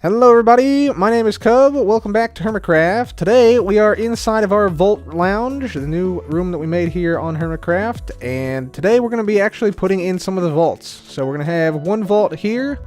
Hello everybody, my name is Cub, welcome back to Hermitcraft. Today we are inside of our Vault Lounge, the new room that we made here on Hermitcraft, and today we're going to be actually putting in some of the vaults. So we're going to have one vault here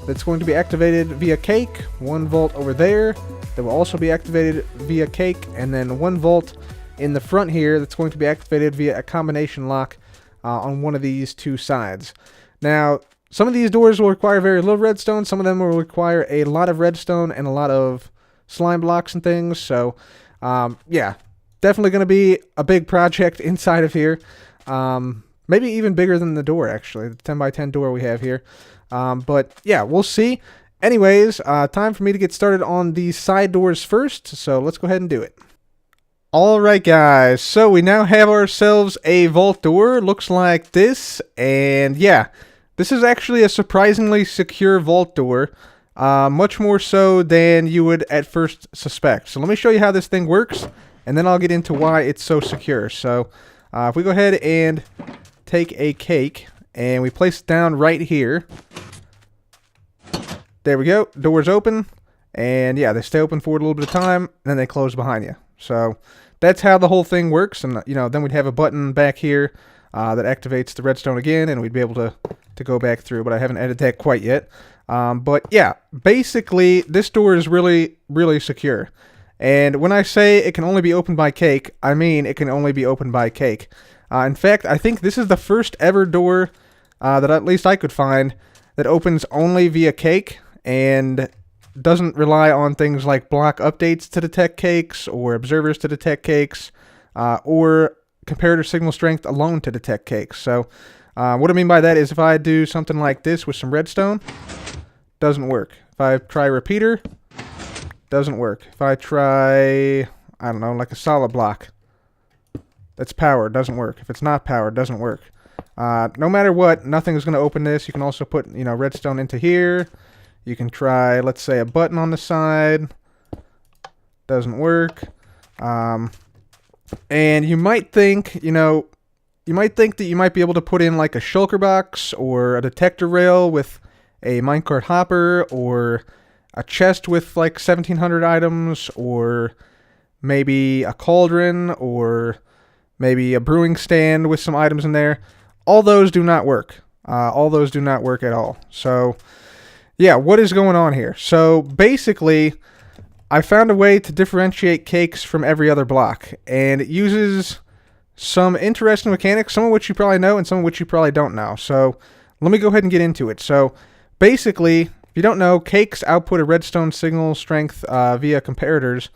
that's going to be activated via cake, one vault over there that will also be activated via cake, and then one vault in the front here that's going to be activated via a combination lock on one of these two sides. Now, some of these doors will require very little redstone. Some of them will require a lot of redstone and a lot of slime blocks and things. So, yeah, definitely going to be a big project inside of here. Maybe even bigger than the door, actually, the 10 by 10 door we have here. But, yeah, we'll see. Anyways, time for me to get started on these side doors first. So, let's go ahead and do it. Alright guys, so we now have ourselves a vault door. Looks like this. And, yeah. This is actually a surprisingly secure vault door, much more so than you would at first suspect. So let me show you how this thing works, and then I'll get into why it's so secure. So if we go ahead and take a cake, and we place it down right here. There we go, doors open, and yeah, they stay open for a little bit of time, and then they close behind you. So that's how the whole thing works, and you know, then we'd have a button back here that activates the redstone again, and we'd be able to go back through, but I haven't edited that quite yet. But yeah, basically, this door is really, really secure. And when I say it can only be opened by cake, I mean it can only be opened by cake. In fact, I think this is the first ever door that at least I could find that opens only via cake and doesn't rely on things like block updates to detect cakes or observers to detect cakes or comparator signal strength alone to detect cakes. So what I mean by that is if I do something like this with some redstone, doesn't work. If I try a repeater, doesn't work. If I try, I don't know, like a solid block that's powered, doesn't work. If it's not powered, doesn't work. No matter what, nothing's going to open this. You can also put, you know, redstone into here. You can try, let's say, a button on the side. Doesn't work. And you might think, you know, that you might be able to put in like a shulker box or a detector rail with a minecart hopper or a chest with like 1,700 items or maybe a cauldron or maybe a brewing stand with some items in there. All those do not work. All those do not work at all. So, yeah, what is going on here? So, basically, I found a way to differentiate cakes from every other block, and it uses some interesting mechanics, some of which you probably know and some of which you probably don't know. So let me go ahead and get into it. So basically, if you don't know, cakes output a redstone signal strength via comparators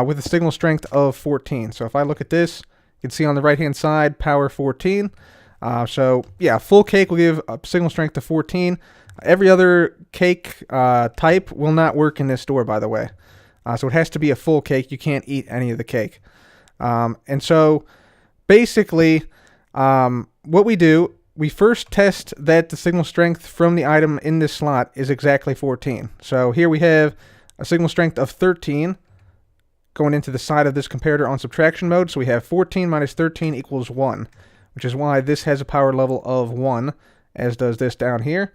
with a signal strength of 14. So if I look at this, you can see on the right hand side, power 14. So yeah, full cake will give a signal strength of 14. Every other cake type will not work in this door, by the way. So it has to be a full cake. You can't eat any of the cake. And so basically, what we do, we first test that the signal strength from the item in this slot is exactly 14. So here we have a signal strength of 13 going into the side of this comparator on subtraction mode. So we have 14 minus 13 equals 1, which is why this has a power level of 1, as does this down here.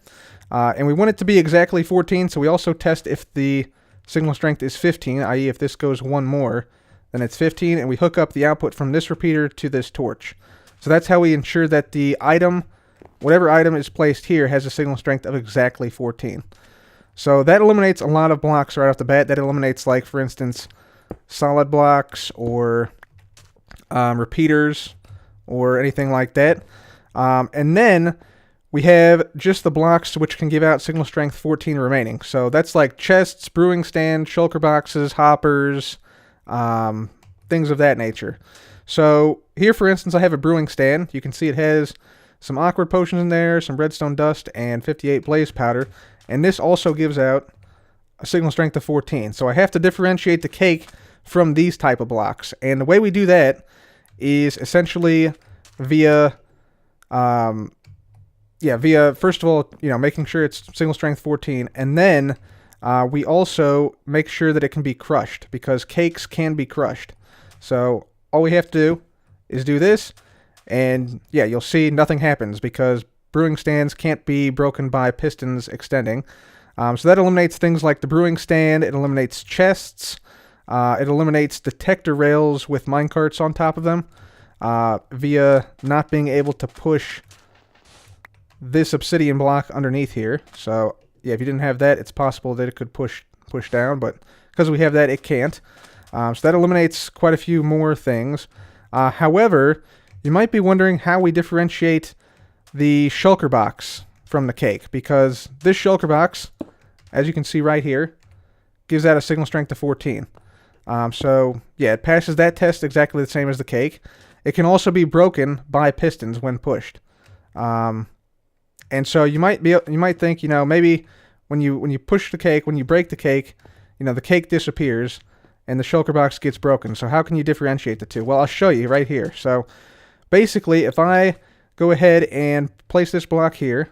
And we want it to be exactly 14, so we also test if the signal strength is 15, i.e. if this goes 1 more, then it's 15, and we hook up the output from this repeater to this torch. So that's how we ensure that the item, whatever item is placed here, has a signal strength of exactly 14. So that eliminates a lot of blocks right off the bat. That eliminates, like, for instance, solid blocks or repeaters or anything like that. And then we have just the blocks which can give out signal strength 14 remaining. So that's like chests, brewing stand, shulker boxes, hoppers, things of that nature. So here, for instance, I have a brewing stand. You can see it has some awkward potions in there, some redstone dust, and 58 blaze powder. And this also gives out a signal strength of 14. So I have to differentiate the cake from these type of blocks. And the way we do that is essentially via, first of all, you know, making sure it's signal strength 14, and then we also make sure that it can be crushed, because cakes can be crushed. So all we have to do is do this, and yeah, you'll see nothing happens because brewing stands can't be broken by pistons extending. So that eliminates things like the brewing stand. It eliminates chests. It eliminates detector rails with minecarts on top of them via not being able to push this obsidian block underneath here. So yeah, if you didn't have that, it's possible that it could push down, but because we have that, it can't. So that eliminates quite a few more things. However, you might be wondering how we differentiate the shulker box from the cake, because this shulker box, as you can see right here, gives out a signal strength of 14. So yeah, it passes that test exactly the same as the cake. It can also be broken by pistons when pushed. And so you might think, maybe when you push the cake, when you break the cake, the cake disappears and the shulker box gets broken. So how can you differentiate the two? Well, I'll show you right here. So basically, if I go ahead and place this block here,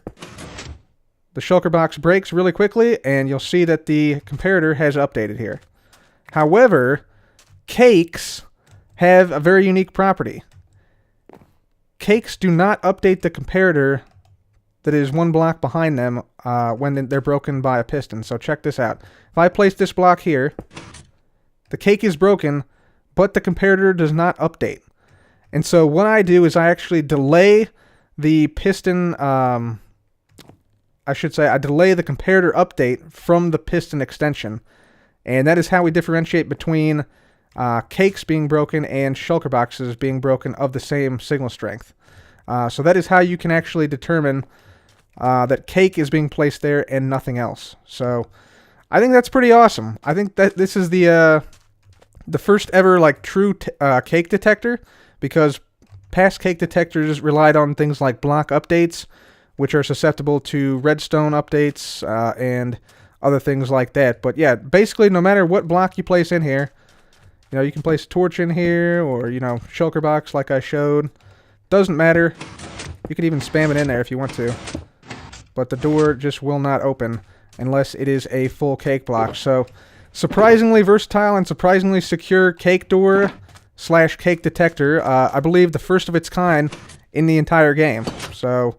the shulker box breaks really quickly, and you'll see that the comparator has updated here. However, cakes have a very unique property. Cakes do not update the comparator that is one block behind them when they're broken by a piston. So check this out. If I place this block here, the cake is broken, but the comparator does not update. And so what I do is I actually delay the piston, I delay the comparator update from the piston extension. And that is how we differentiate between cakes being broken and shulker boxes being broken of the same signal strength. So that is how you can actually determine that cake is being placed there and nothing else. So I think that's pretty awesome. I think that this is the first ever true cake detector, because past cake detectors relied on things like block updates, which are susceptible to redstone updates and other things like that. But yeah, basically no matter what block you place in here, you can place a torch in here or, shulker box like I showed. Doesn't matter. You could even spam it in there if you want to. But the door just will not open unless it is a full cake block. So surprisingly versatile and surprisingly secure cake door / cake detector. I believe the first of its kind in the entire game. So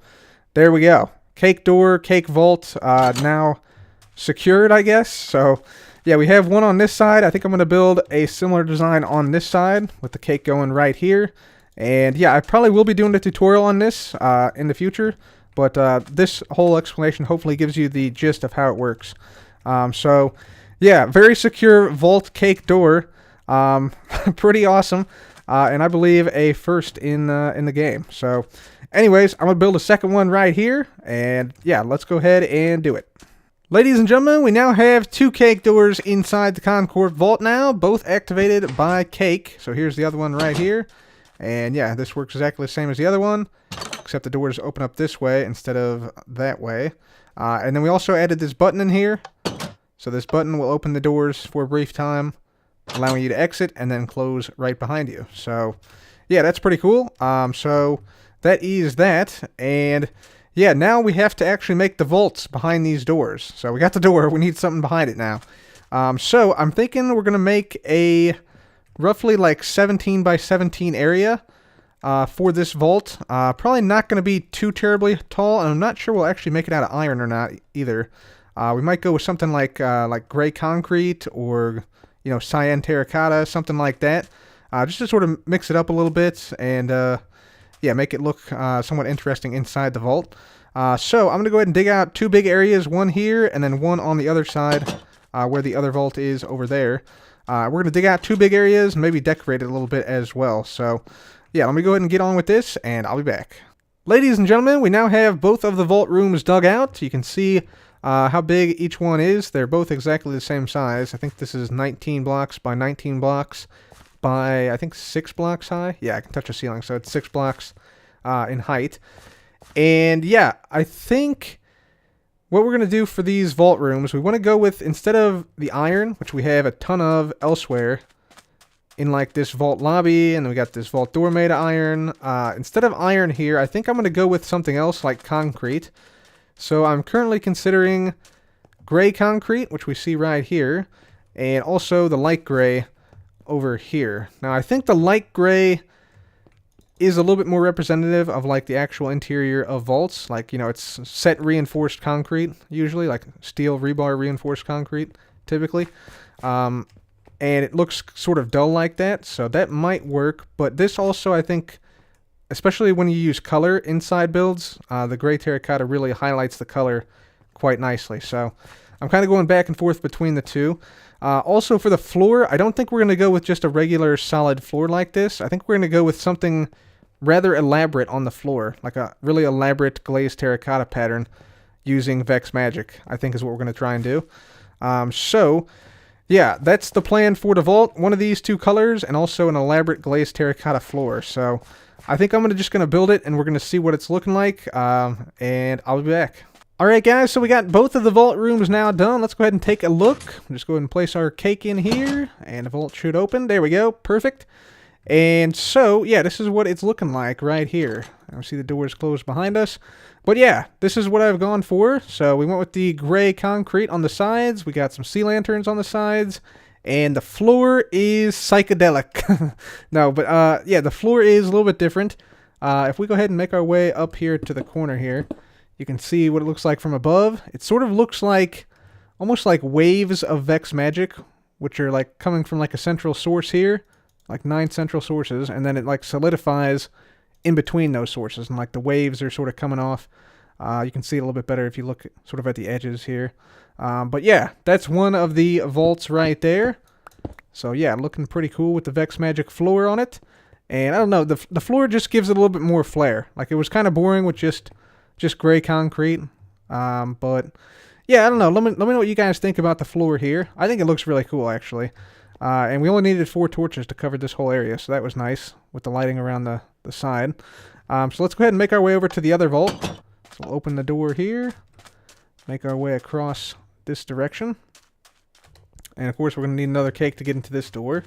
there we go. Cake door, cake vault, now secured, I guess. So yeah, we have one on this side. I think I'm going to build a similar design on this side with the cake going right here. And yeah, I probably will be doing a tutorial on this in the future. But this whole explanation hopefully gives you the gist of how it works. So yeah, very secure vault cake door. Pretty awesome. And I believe a first in the game. So anyways, I'm going to build a second one right here. And yeah, let's go ahead and do it. Ladies and gentlemen, we now have 2 cake doors inside the Con Corp vault now, both activated by cake. So here's the other one right here. And yeah, this works exactly the same as the other one, except the doors open up this way instead of that way. And then we also added this button in here. So this button will open the doors for a brief time, allowing you to exit and then close right behind you. So yeah, that's pretty cool. So that is that. And yeah, now we have to actually make the vaults behind these doors. So we got the door, we need something behind it now. So I'm thinking we're going to make a roughly 17 by 17 area for this vault. Probably not going to be too terribly tall, and I'm not sure we'll actually make it out of iron or not either. We might go with something like gray concrete or cyan terracotta, something like that, just to sort of mix it up a little bit and yeah, make it look somewhat interesting inside the vault. So I'm going to go ahead and dig out 2 big areas, one here and then one on the other side where the other vault is over there. We're going to dig out 2 big areas and maybe decorate it a little bit as well. So yeah, let me go ahead and get on with this and I'll be back. Ladies and gentlemen, we now have both of the vault rooms dug out. You can see how big each one is. They're both exactly the same size. I think this is 19 blocks by 19 blocks by, I think, 6 blocks high. Yeah, I can touch the ceiling, so it's 6 blocks in height. And yeah, I think what we're going to do for these vault rooms, we want to go with, instead of the iron, which we have a ton of elsewhere, in this vault lobby, and then we got this vault door made of iron. Instead of iron here, I think I'm going to go with something else like concrete. So I'm currently considering gray concrete, which we see right here, and also the light gray over here. Now I think the light gray is a little bit more representative of like the actual interior of vaults. Like, you know, it's set reinforced concrete, usually, like steel rebar reinforced concrete, typically. And it looks sort of dull like that, so that might work. But this also, I think, especially when you use color inside builds, the gray terracotta really highlights the color quite nicely. So I'm kind of going back and forth between the two. Also for the floor, I don't think we're going to go with just a regular solid floor like this. I think we're going to go with something rather elaborate on the floor, like a really elaborate glazed terracotta pattern using Vex Magic, I think is what we're going to try and do. So yeah, that's the plan for the vault. One of these two colors and also an elaborate glazed terracotta floor. So I think I'm just going to build it and we're going to see what it's looking like, and I'll be back. Alright guys, so we got both of the vault rooms now done. Let's go ahead and take a look. We'll just go ahead and place our cake in here, and the vault should open. There we go, perfect. And so, yeah, this is what it's looking like right here. I see the doors closed behind us. But yeah, this is what I've gone for. So we went with the gray concrete on the sides. We got some sea lanterns on the sides. And the floor is psychedelic. No, but yeah, the floor is a little bit different. If we go ahead and make our way up here to the corner here, you can see what it looks like from above. It sort of looks like, almost like waves of Vex Magic, which are like coming from like a central source here, like 9 central sources, and then it like solidifies in between those sources, and like the waves are sort of coming off. You can see it a little bit better if you look sort of at the edges here. But yeah, that's one of the vaults right there. So yeah, looking pretty cool with the Vex Magic floor on it. And I don't know, the floor just gives it a little bit more flair. Like it was kind of boring with just gray concrete. But yeah, I don't know. Let me know what you guys think about the floor here. I think it looks really cool actually. And we only needed 4 torches to cover this whole area, so that was nice with the lighting around the side. So let's go ahead and make our way over to the other vault. So we'll open the door here, make our way across this direction. And of course we're going to need another cake to get into this door,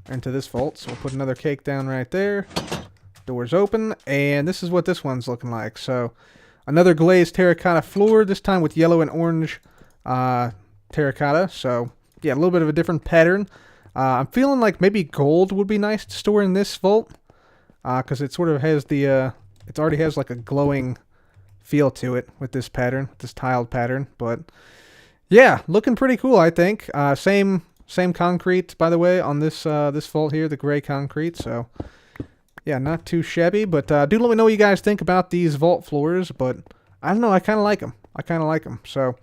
into this vault. So we'll put another cake down right there. Doors open, and this is what this one's looking like. So another glazed terracotta floor, this time with yellow and orange terracotta. So yeah, a little bit of a different pattern. I'm feeling like maybe gold would be nice to store in this vault, because it sort of has the, it already has like a glowing feel to it with this pattern, this tiled pattern. But yeah, looking pretty cool, I think. Same concrete, by the way, on this this vault here, the gray concrete. So yeah, not too shabby. But do let me know what you guys think about these vault floors. But I don't know, I kind of like them. So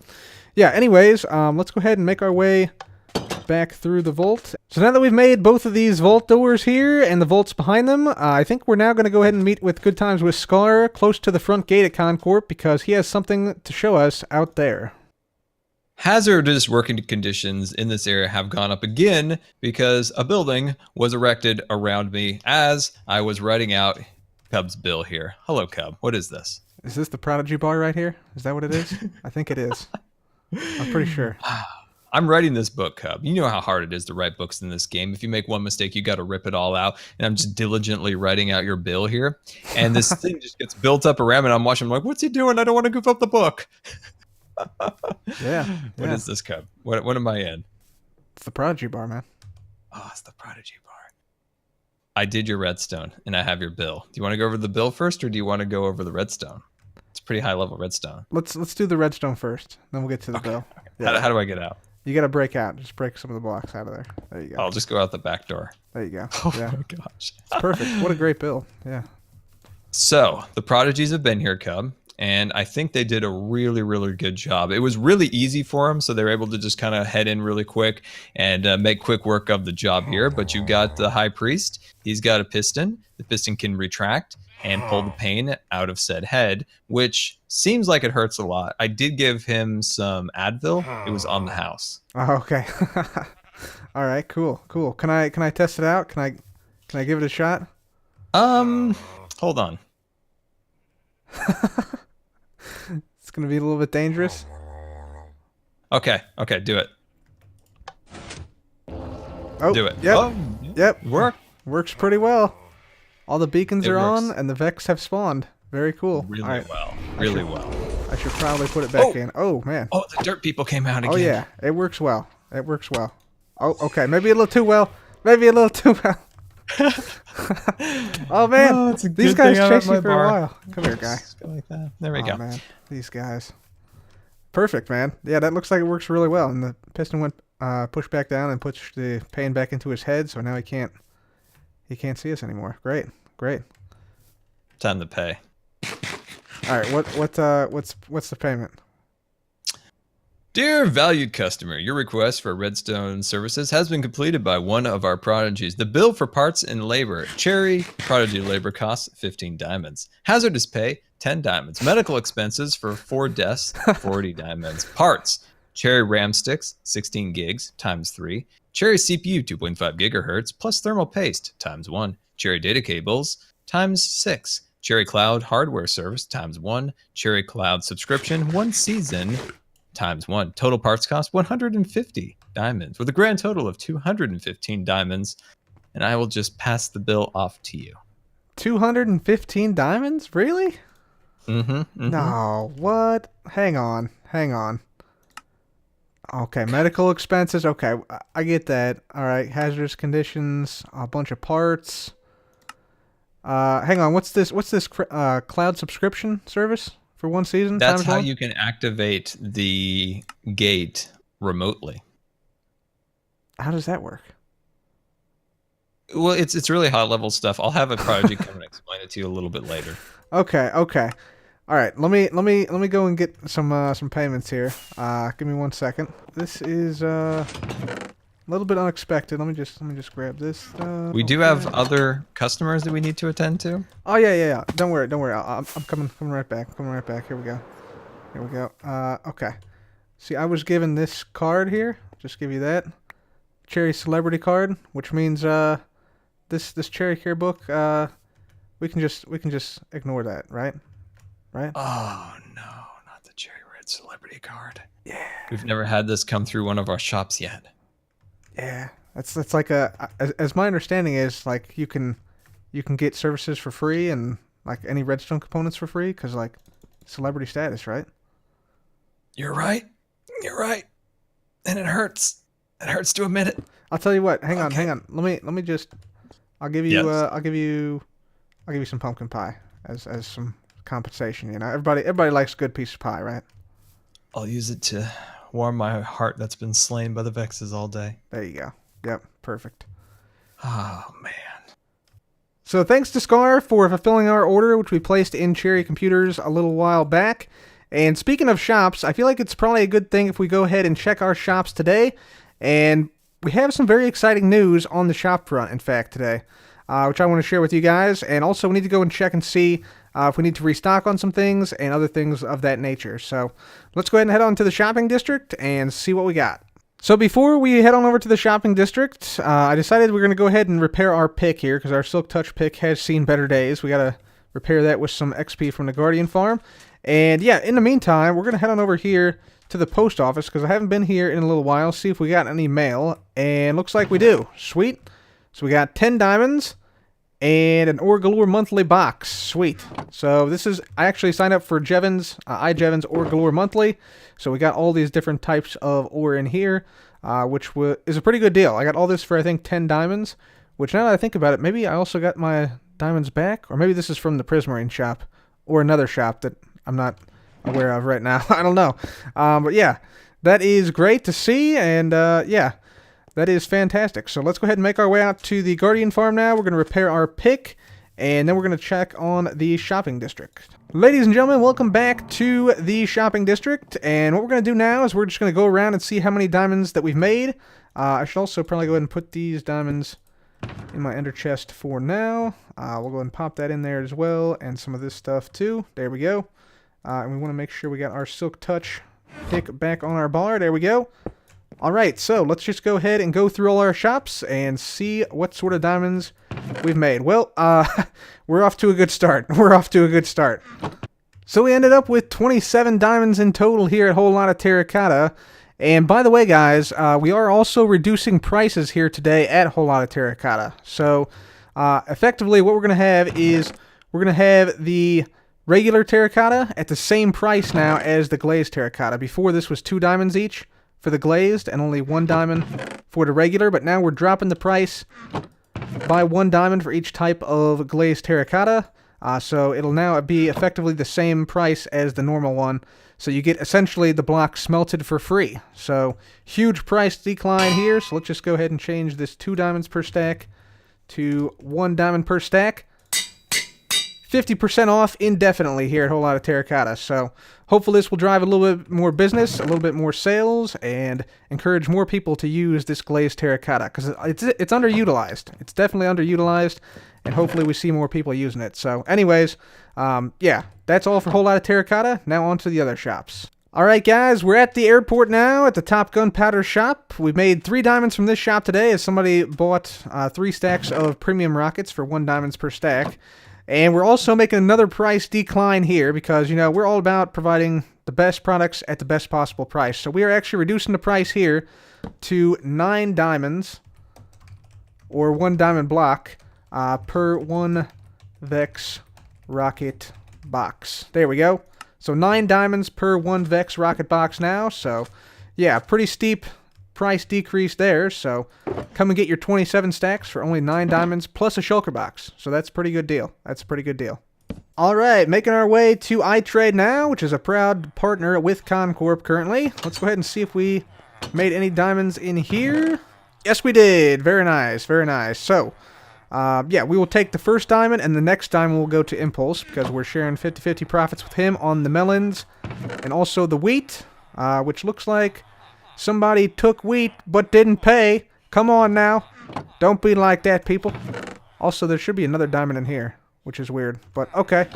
yeah, anyways, let's go ahead and make our way back through the vault. So now that we've made both of these vault doors here and the vaults behind them, I think we're now going to go ahead and meet with Good Times with Scar close to the front gate at Con Corp, because he has something to show us out there. Hazardous working conditions in this area have gone up again because a building was erected around me as I was writing out Cub's bill here. Hello, Cub. What is this? Is this the Prodigy Bar right here? Is that what it is? I think it is. I'm pretty sure. I'm writing this book, Cub. You know how hard it is to write books in this game. If you make one mistake, you got to rip it all out. And I'm just diligently writing out your bill here. And this thing just gets built up around me. And I'm watching. I'm like, what's he doing? I don't want to goof up the book. Yeah. What is this, Cub? What am I in? It's the Prodigy Bar, man. Oh, it's the Prodigy Bar. I did your redstone, and I have your bill. Do you want to go over the bill first, or do you want to go over the redstone? It's pretty high level redstone. Let's do the redstone first. Then we'll get to the bill. Okay. Yeah. How do I get out? You got to break out. Just break some of the blocks out of there. There you go. I'll just go out the back door. There you go. Oh yeah. my gosh. It's perfect. What a great bill. Yeah. So the Prodigies have been here, Cub, and I think they did a really, really good job. It was really easy for them, so they were able to just kind of head in really quick and make quick work of the job here. But you got the High Priest. He's got a piston. The piston can retract and pull the pain out of said head, which seems like it hurts a lot. I did give him some Advil. It was on the house. Oh, okay. All right, cool. Can I test it out? Can I give it a shot? Hold on. It's gonna be a little bit dangerous. Okay, do it. Oh, do it. Yep. Oh, yep. Works pretty well. All the beacons are works. on, and the Vex have spawned. Very cool. Really right. well. Really well. I should probably put it back in. Oh, man. Oh, the dirt people came out again. Oh, yeah. It works well. Oh, okay. Maybe a little too well. Oh man, Oh, it's a these good guys thing I'm chase at my you for a bar. while. Come here, guy. Just go like that. There we Oh go. man, these guys. Perfect, man. Yeah, that looks like it works really well. And the piston went pushed back down and pushed the pane back into his head, so now he can't see us anymore. Great, great. Time to pay. All right, what's the payment? Dear valued customer, your request for Redstone services has been completed by one of our prodigies. The bill for parts and labor. Cherry, Prodigy labor costs 15 diamonds. Hazardous pay, 10 diamonds. Medical expenses for 4 deaths, 40 diamonds. Parts. Cherry RAM sticks, 16 gigs, times 3. Cherry CPU, 2.5 gigahertz, plus thermal paste, times 1. Cherry data cables, times 6. Cherry Cloud hardware service, times 1. Cherry Cloud subscription, 1 season, times 1. Total parts cost 150 diamonds, with a grand total of 215 diamonds. And I will just pass the bill off to you. 215 diamonds? Really? Mm-hmm. No, what? Hang on. Okay, medical expenses. Okay, I get that. All right, hazardous conditions, a bunch of parts. Hang on. What's this cloud subscription service for 1 season? That's how you can activate the gate remotely. How does that work? Well, it's really high level stuff. I'll have a Prodigy come and explain it to you a little bit later. Okay. All right, let me go and get some payments here. Give me 1 second. This is a little bit unexpected. Let me just grab this. We do have other customers that we need to attend to. Oh yeah. Don't worry. I'm coming right back. Here we go. Okay. See, I was given this card here. Just give you that. Cherry celebrity card, which means this Cherry Care book. We can just ignore that, right? Right? Oh no, not the Cherry Red celebrity card. Yeah. We've never had this come through one of our shops yet. Yeah. That's like as my understanding is, like you can get services for free and like any redstone components for free because like celebrity status, right? You're right. And it hurts. It hurts to admit it. I'll tell you what. Hang on. Let me just. I'll give you. Yes. I'll give you some pumpkin pie as some compensation. You know, everybody likes a good piece of pie, right? I'll use it to warm my heart that's been slain by the Vexes all day. There you go. Yep, perfect. Oh man. So thanks to Scar for fulfilling our order, which we placed in Cherry Computers a little while back. And speaking of shops, I feel like it's probably a good thing if we go ahead and check our shops today. And we have some very exciting news on the shop front, in fact, today, which I want to share with you guys. And also, we need to go and check and see if we need to restock on some things and other things of that nature. So let's go ahead and head on to the shopping district and see what we got. So before we head on over to the shopping district, I decided we're going to go ahead and repair our pick here because our Silk Touch pick has seen better days. We got to repair that with some XP from the Guardian farm. And yeah, in the meantime, we're going to head on over here to the post office because I haven't been here in a little while. See if we got any mail. And looks like we do. Sweet. So we got 10 diamonds and an Ore Galore monthly box. Sweet. So this is, I actually signed up for Jevons, iJevons Ore Galore monthly. So we got all these different types of ore in here, which is a pretty good deal. I got all this for, I think, 10 diamonds, which now that I think about it, maybe I also got my diamonds back, or maybe this is from the Prismine Shop or another shop that I'm not aware of right now. I don't know. But yeah, that is great to see, and yeah, that is fantastic. So let's go ahead and make our way out to the Guardian farm now. We're going to repair our pick, and then we're going to check on the shopping district. Ladies and gentlemen, welcome back to the shopping district, and what we're going to do now is we're just going to go around and see how many diamonds that we've made. I should also probably go ahead and put these diamonds in my ender chest for now. We'll go ahead and pop that in there as well, and some of this stuff too. There we go. And we want to make sure we got our Silk Touch pick back on our bar. There we go. Alright, so let's just go ahead and go through all our shops and see what sort of diamonds we've made. Well, we're off to a good start. So we ended up with 27 diamonds in total here at Whole Lotta Terracotta. And by the way, guys, we are also reducing prices here today at Whole Lotta Terracotta. So effectively what we're going to have is we're going to have the regular terracotta at the same price now as the glazed terracotta. Before, this was 2 diamonds each for the glazed and only 1 diamond for the regular, but now we're dropping the price buy 1 diamond for each type of glazed terracotta. So it'll now be effectively the same price as the normal one. So you get essentially the block smelted for free. So huge price decline here. So let's just go ahead and change this 2 diamonds per stack to 1 diamond per stack. 50% off indefinitely here at Whole Lotta Terracotta. So hopefully this will drive a little bit more business, a little bit more sales, and encourage more people to use this glazed terracotta, because it's underutilized. It's definitely underutilized, and hopefully we see more people using it. So anyways, yeah, that's all for Whole Lotta Terracotta. Now on to the other shops. Alright guys, we're at the airport now at the Top Gunpowder shop. We made 3 diamonds from this shop today as somebody bought 3 stacks of premium rockets for 1 diamonds per stack. And we're also making another price decline here because, you know, we're all about providing the best products at the best possible price. So we are actually reducing the price here to 9 diamonds or 1 diamond block per 1 Vex rocket box. There we go. So 9 diamonds per 1 Vex rocket box now. So yeah, pretty steep price decrease there. So come and get your 27 stacks for only 9 diamonds plus a shulker box. So that's a pretty good deal. That's a pretty good deal. Alright, making our way to iTrade now, which is a proud partner with Con Corp currently. Let's go ahead and see if we made any diamonds in here. Yes, we did. Very nice, very nice. So, yeah, we will take the first diamond, and the next diamond will go to Impulse, because we're sharing 50-50 profits with him on the melons, and also the wheat, which looks like somebody took wheat but didn't pay. Come on now. Don't be like that, people. Also, there should be another diamond in here, which is weird, but okay.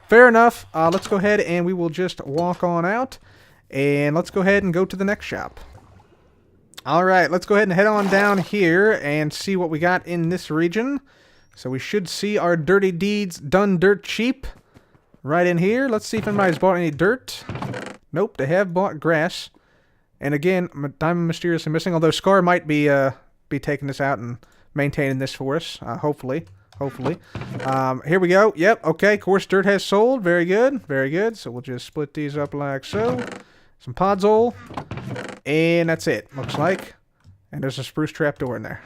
Fair enough. Let's go ahead and we will just walk on out, and let's go ahead and go to the next shop. Alright, let's go ahead and head on down here and see what we got in this region. So we should see our dirty deeds done dirt cheap right in here. Let's see if anybody's bought any dirt. Nope, they have bought grass. And again, diamond mysteriously missing, although Scar might be taking this out and maintaining this for us, hopefully. Hopefully. Here we go. Yep, okay, coarse dirt has sold. Very good, very good. So we'll just split these up like so. Some podzol. And that's it, looks like. And there's a spruce trapdoor in there.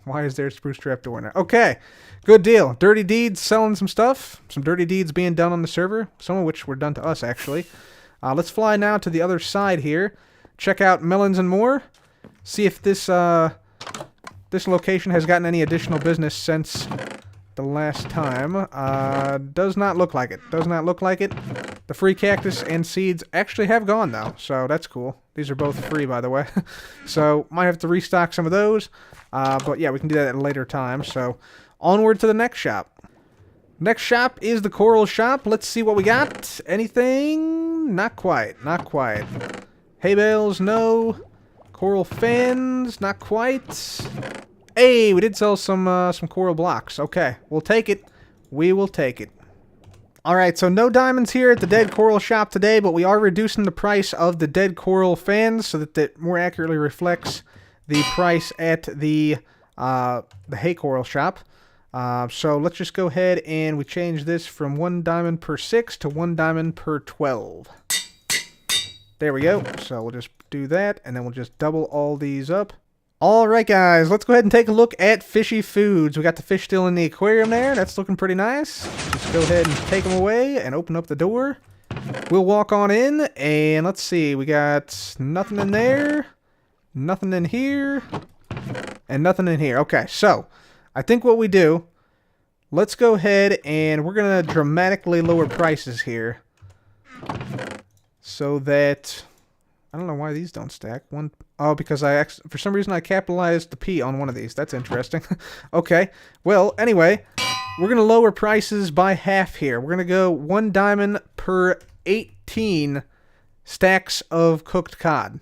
Why is there a spruce trapdoor in there? Okay, good deal. Dirty Deeds selling some stuff. Some dirty deeds being done on the server, some of which were done to us, actually. Let's fly now to the other side here. Check out Melons More. See if this this location has gotten any additional business since the last time. Does not look like it. Does not look like it. The free cactus and seeds actually have gone, though, so that's cool. These are both free, by the way. So, might have to restock some of those. But yeah, we can do that at a later time. So, onward to the next shop. Next shop is the coral shop. Let's see what we got. Anything? Not quite. Not quite. Hay bales? No. Coral fins? Not quite. Hey, we did sell some coral blocks. Okay, we'll take it. We will take it. Alright, so no diamonds here at the dead coral shop today, but we are reducing the price of the dead coral fans so that it more accurately reflects the price at the hay coral shop. So let's just go ahead and we change this from 1 diamond per 6 to 1 diamond per 12. There we go. So we'll just do that, and then we'll just double all these up. Alright guys, let's go ahead and take a look at Fishy Foods. We got the fish still in the aquarium there. That's looking pretty nice. Just go ahead and take them away and open up the door. We'll walk on in, and let's see. We got nothing in there, nothing in here, and nothing in here. Okay, so I think what we do, let's go ahead and we're going to dramatically lower prices here so that... I don't know why these don't stack. Oh, because for some reason I capitalized the P on one of these. That's interesting. Okay. Well, anyway, we're going to lower prices by half here. We're going to go 1 diamond per 18 stacks of cooked cod.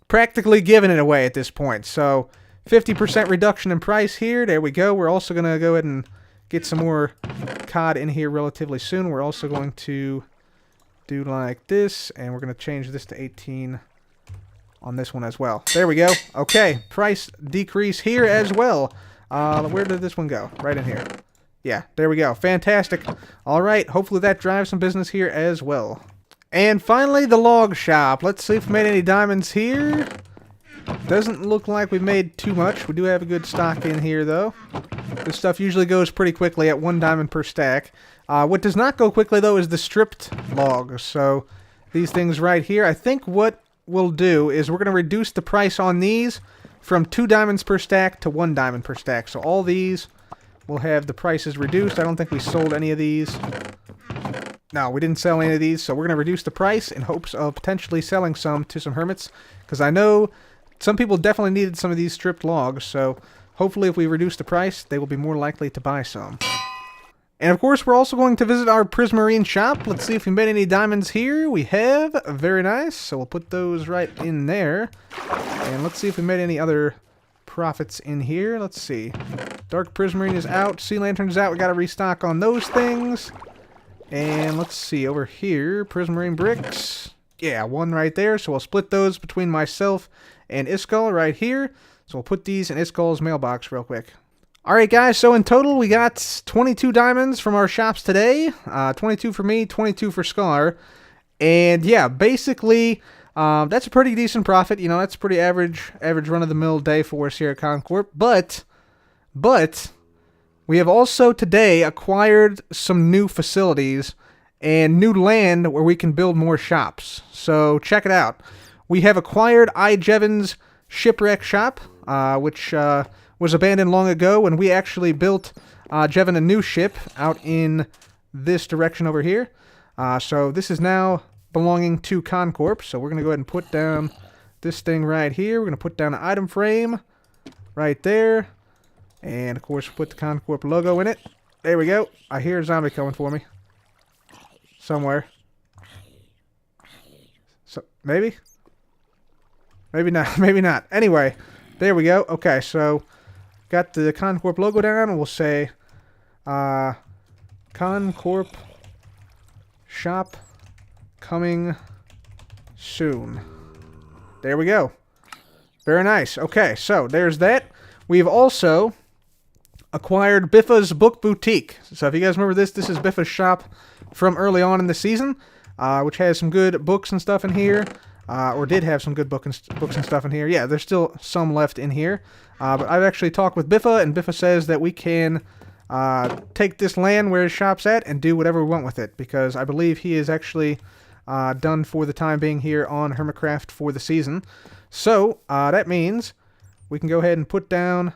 Practically giving it away at this point. So, 50% reduction in price here. There we go. We're also going to go ahead and get some more cod in here relatively soon. We're also going to do like this, and we're going to change this to 18 on this one as well. There we go. Okay, price decrease here as well. Where did this one go? Right in here. Yeah, there we go. Fantastic. Alright, hopefully that drives some business here as well. And finally, the log shop. Let's see if we made any diamonds here. Doesn't look like we've made too much. We do have a good stock in here, though. This stuff usually goes pretty quickly at 1 diamond per stack. What does not go quickly, though, is the stripped logs. So these things right here, I think what we'll do is we're going to reduce the price on these from 2 diamonds per stack to 1 diamond per stack. So all these will have the prices reduced. I don't think we sold any of these. No, we didn't sell any of these, so we're going to reduce the price in hopes of potentially selling some to some hermits, because I know some people definitely needed some of these stripped logs, so hopefully if we reduce the price, they will be more likely to buy some. And of course, we're also going to visit our Prismine Shop. Let's see if we made any diamonds here. We have. Very nice. So we'll put those right in there. And let's see if we made any other profits in here. Let's see. Dark Prismarine is out. Sea Lantern's out. We got to restock on those things. And let's see. Over here, Prismarine bricks. Yeah, 1 right there. So we'll split those between myself and Iskall right here. So we'll put these in Iskall's mailbox real quick. Alright guys, so in total we got 22 diamonds from our shops today. 22 for me, 22 for Scar. And yeah, basically, that's a pretty decent profit. You know, that's a pretty average run-of-the-mill day for us here at Con Corp. But, we have also today acquired some new facilities and new land where we can build more shops. So check it out. We have acquired Jevon's Shipwreck Shop, which was abandoned long ago when we actually built Jevon a new ship out in this direction over here. So this is now belonging to Con Corp. So we're going to go ahead and put down this thing right here. We're going to put down an item frame right there. And of course put the Con Corp logo in it. There we go. I hear a zombie coming for me. Somewhere. So maybe? Maybe not. Maybe not. Anyway, there we go. Okay, so got the Con Corp logo down, and we'll say Con Corp Shop coming soon. There we go. Very nice. Okay, so there's that. We've also acquired Biffa's Book Boutique. So if you guys remember this is Biffa's shop from early on in the season, which has some good books and stuff in here. Or did have some good books and stuff in here. Yeah, there's still some left in here. But I've actually talked with Biffa, and Biffa says that we can take this land where his shop's at and do whatever we want with it, because I believe he is actually done for the time being here on Hermitcraft for the season. So that means we can go ahead and put down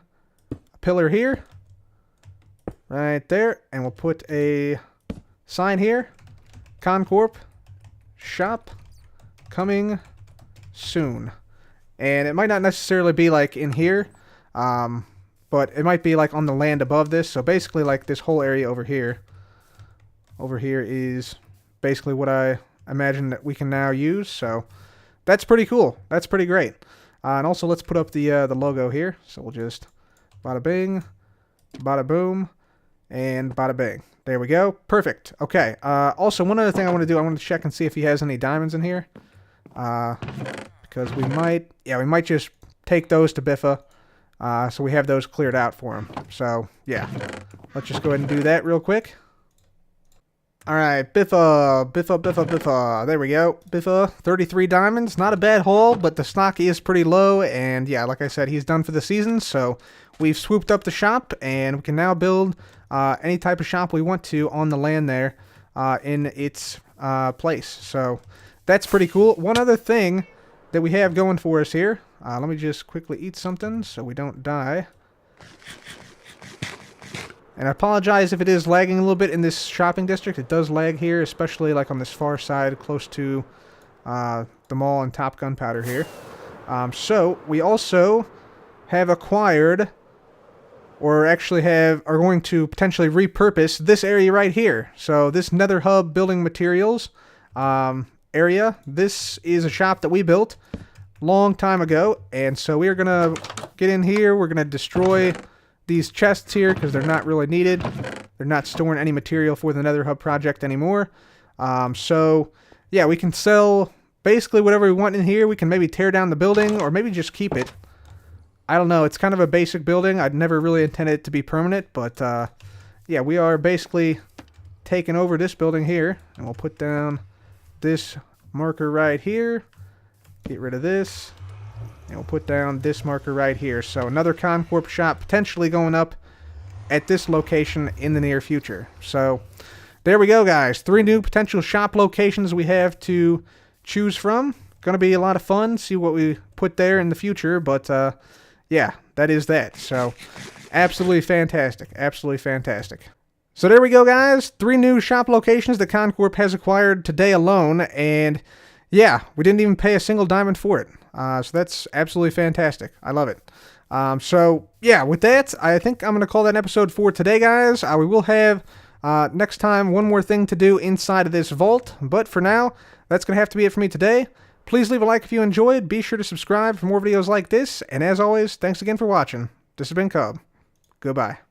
a pillar here, right there, and we'll put a sign here, Con Corp Shop coming soon. And it might not necessarily be like in here, but it might be like on the land above this. So basically like this whole area over here is basically what I imagine that we can now use. So that's pretty cool. That's pretty great. And also let's put up the logo here. So we'll just bada bing, bada boom, and bada bing. There we go. Perfect. Okay. Also, one other thing I want to do, I want to check and see if he has any diamonds in here. Because we might just take those to Biffa, so we have those cleared out for him. So, yeah. Let's just go ahead and do that real quick. Alright, Biffa. There we go. Biffa, 33 diamonds. Not a bad haul, but the stock is pretty low, and yeah, like I said, he's done for the season, so we've swooped up the shop, and we can now build any type of shop we want to on the land there in its place. So that's pretty cool. One other thing that we have going for us here. Let me just quickly eat something so we don't die. And I apologize if it is lagging a little bit in this shopping district. It does lag here, especially like on this far side close to the mall and Top Gunpowder here. So we also have acquired, or actually are going to potentially repurpose this area right here. So this Nether Hub building materials area, this is a shop that we built long time ago, and so we are going to get in here. We're going to destroy these chests here because they're not really needed. They're not storing any material for the Nether Hub project anymore. So yeah, we can sell basically whatever we want in here. We can maybe tear down the building or maybe just keep it. I don't know. It's kind of a basic building. I'd never really intended it to be permanent, but yeah, we are basically taking over this building here, and we'll put down this marker right here. Get rid of this. And we'll put down this marker right here. So another Con Corp shop potentially going up at this location in the near future. So there we go, guys. 3 new potential shop locations we have to choose from. Going to be a lot of fun. See what we put there in the future. But yeah, that is that. So absolutely fantastic. Absolutely fantastic. So there we go, guys. 3 new shop locations that Con Corp has acquired today alone. And yeah, we didn't even pay a single diamond for it. So that's absolutely fantastic. I love it. So yeah, with that, I think I'm going to call that an episode for today, guys. We will have next time one more thing to do inside of this vault. But for now, that's going to have to be it for me today. Please leave a like if you enjoyed. Be sure to subscribe for more videos like this. And as always, thanks again for watching. This has been Cub. Goodbye.